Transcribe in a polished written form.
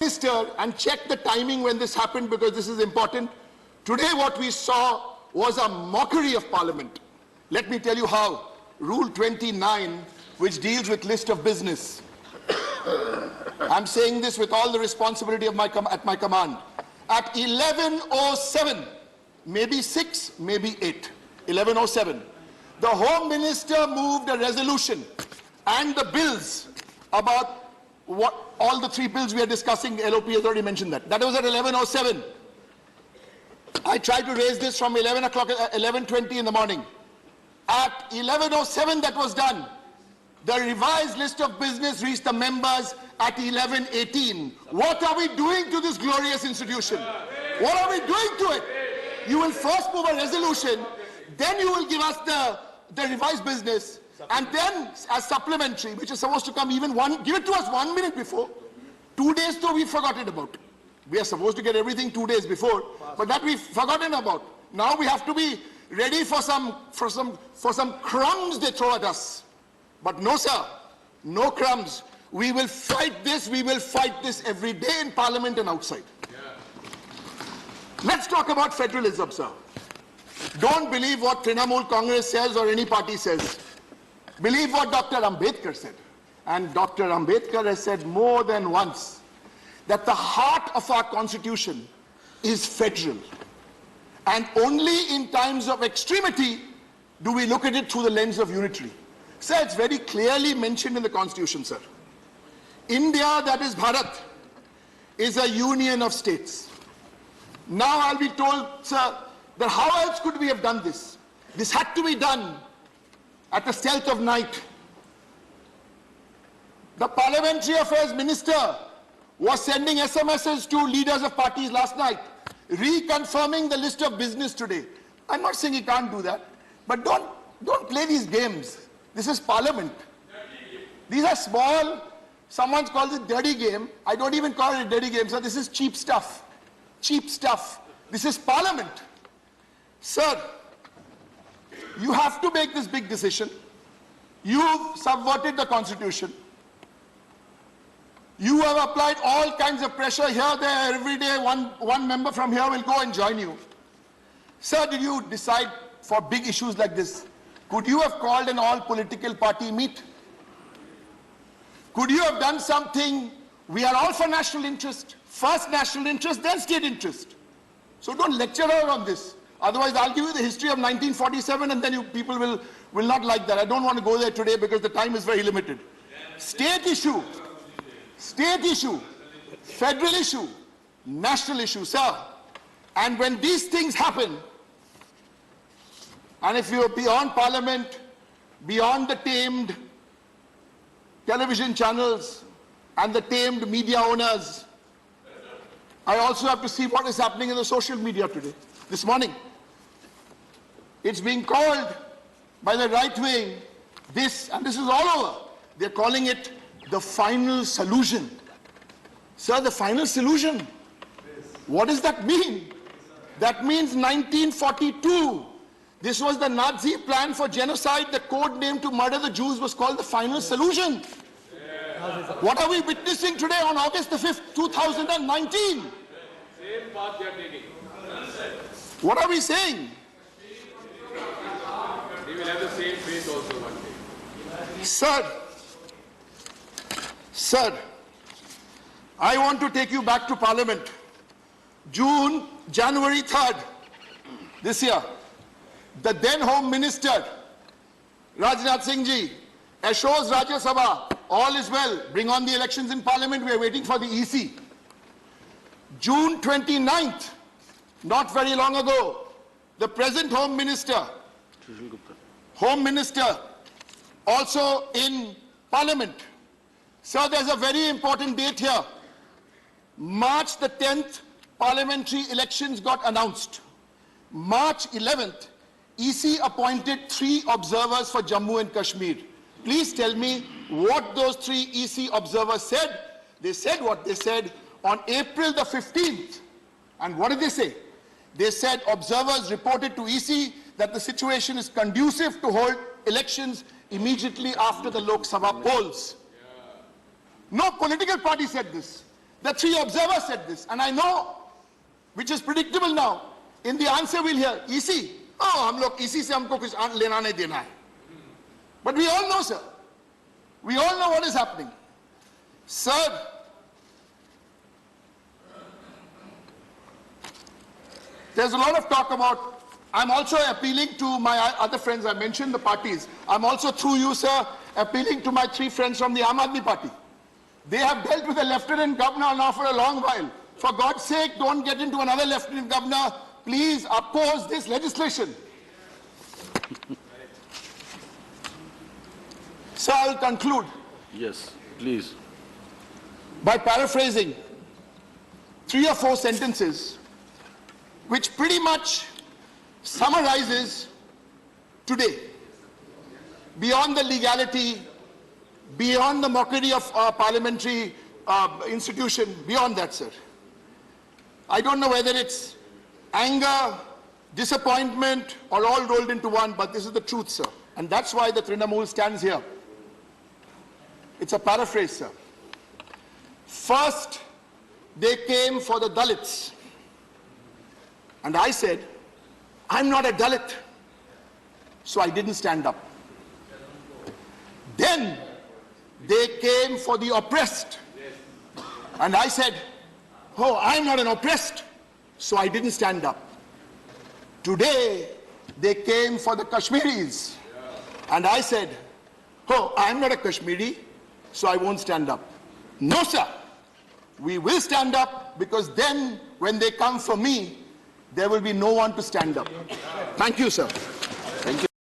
Minister and check the timing when this happened, because this is important. Today what we saw was a mockery of Parliament. Let me tell you how. Rule 29, which deals with list of business. I'm saying this with all the responsibility of at my command. At 11:07, maybe 6, maybe 8, 11:07, the Home Minister moved a resolution and the bills about what all the 3 bills we are discussing. LOP has already mentioned that. That was at 11:07. I tried to raise this from 11 o'clock, 11:20 in the morning. At 11:07 that was done. The revised list of business reached the members at 11:18. What are we doing to this glorious institution? What are we doing to it? You will first move a resolution, then you will give us the revised business, and then as supplementary, which is supposed to come give it to us 1 minute before. 2 days though we've forgotten about. We are supposed to get everything 2 days before, but that we've forgotten about. Now we have to be ready for some crumbs they throw at us. But no, sir, no crumbs. We will fight this. We will fight this every day in Parliament and outside. Let's talk about federalism, sir. Don't believe what Trinamool Congress says or any party says. Believe what Dr. Ambedkar said. And Dr. Ambedkar has said more than once that the heart of our constitution is federal. And only in times of extremity do we look at it through the lens of unitary. Sir, it's very clearly mentioned in the constitution, sir. India, that is Bharat, is a union of states. Now I'll be told, sir, that how else could we have done this? This had to be done at the stealth of night. The Parliamentary Affairs Minister was sending SMSs to leaders of parties last night, reconfirming the list of business today. I'm not saying he can't do that, but don't play these games. This is Parliament. These are small, someone calls it dirty game. I don't even call it a dirty game, sir. This is cheap stuff. Cheap stuff. This is Parliament. Sir, you have to make this big decision. You've subverted the constitution. You have applied all kinds of pressure here, there, every day. One member from here will go and join you. Sir, did you decide for big issues like this? Could you have called an all-political party meet? Could you have done something? We are all for national interest. First national interest, then state interest. So don't lecture her on this. Otherwise, I'll give you the history of 1947 and then people will not like that. I don't want to go there today because the time is very limited. State issue, federal issue, national issue, sir. And when these things happen, and if you're beyond Parliament, beyond the tamed television channels and the tamed media owners, I also have to see what is happening in the social media today, this morning. It's being called by the right wing this, and this is all over. They're calling it the final solution. Sir, the final solution. What does that mean? That means 1942. This was the Nazi plan for genocide. The code name to murder the Jews was called the final solution. What are we witnessing today on August the 5th, 2019? Same path they are taking. What are we saying? They will have the same fate also one day. Sir, I want to take you back to Parliament. January 3rd, this year, the then Home Minister, Rajnath Singh ji, assures Rajya Sabha, all is well, bring on the elections in Parliament, we are waiting for the EC. June 29th, not very long ago, the present Home Minister, also in Parliament. Sir, there's a very important date here. March the 10th, parliamentary elections got announced. March 11th, EC appointed 3 observers for Jammu and Kashmir. Please tell me what those 3 EC observers said. They said what they said on April the 15th. And what did they say? They said observers reported to EC that the situation is conducive to hold elections immediately after the Lok Sabha polls. No political party said this. The three observers said this, and I know, which is predictable now. In the answer we'll hear, EC. Oh, hum log EC se humko kuch lena nahi dena hai. But we all know, sir. We all know what is happening. Sir, there's a lot of talk about, I'm also appealing to my other friends, I mentioned the parties. I'm also, through you, sir, appealing to my three friends from the Aam Aadmi Party. They have dealt with a lieutenant governor now for a long while. For God's sake, don't get into another lieutenant governor. Please oppose this legislation. So I'll conclude. Yes, please. By paraphrasing 3 or 4 sentences, which pretty much summarizes today, beyond the legality, beyond the mockery of our parliamentary institution, beyond that, sir. I don't know whether it's anger, disappointment, or all rolled into one, but this is the truth, sir. And that's why the Trinamool stands here. It's a paraphrase, sir. First, they came for the Dalits. And I said, I'm not a Dalit. So I didn't stand up. Then, they came for the oppressed. And I said, oh, I'm not an oppressed. So I didn't stand up. Today, they came for the Kashmiris. And I said, oh, I'm not a Kashmiri, so I won't stand up. No, sir. We will stand up, because then, when they come for me, there will be no one to stand up. Thank you, sir.